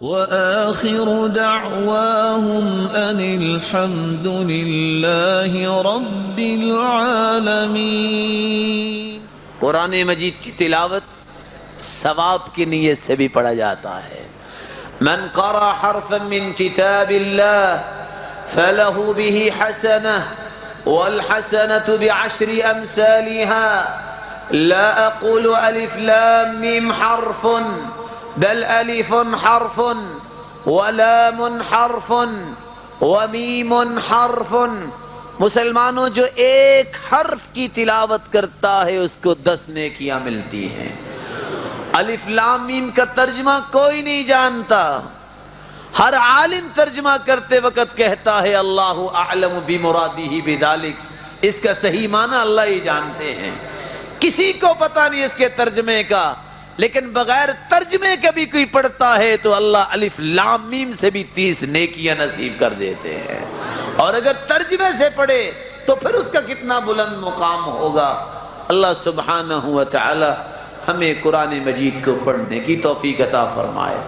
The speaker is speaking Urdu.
وآخر دعواهم أن الحمد لله رب العالمين۔ قرآن مجید کی تلاوت ثواب کی نیت سے بھی پڑھا جاتا ہے۔ من قرأ حرفا من کتاب اللہ فلہ به حسنہ والحسنة بعشر امثالها لا اقول الف لام میم حرف بل الف حرف ولام حرف ومیم حرف۔ مسلمانوں، جو ایک حرف کی تلاوت کرتا ہے اس کو 10 نیکیاں ملتی ہیں۔ الف لام میم کا ترجمہ کوئی نہیں جانتا، ہر عالم ترجمہ کرتے وقت کہتا ہے اللہ اعلم بمرادہ بذالک، اس کا صحیح معنی اللہ ہی جانتے ہیں، کسی کو پتہ نہیں اس کے ترجمے کا۔ لیکن بغیر ترجمے کا بھی کوئی پڑھتا ہے تو اللہ الف لام میم سے بھی 30 نیکیاں نصیب کر دیتے ہیں، اور اگر ترجمے سے پڑھے تو پھر اس کا کتنا بلند مقام ہوگا۔ اللہ سبحانہ و تعالی ہمیں قرآن مجید کو پڑھنے کی توفیق عطا فرمائے۔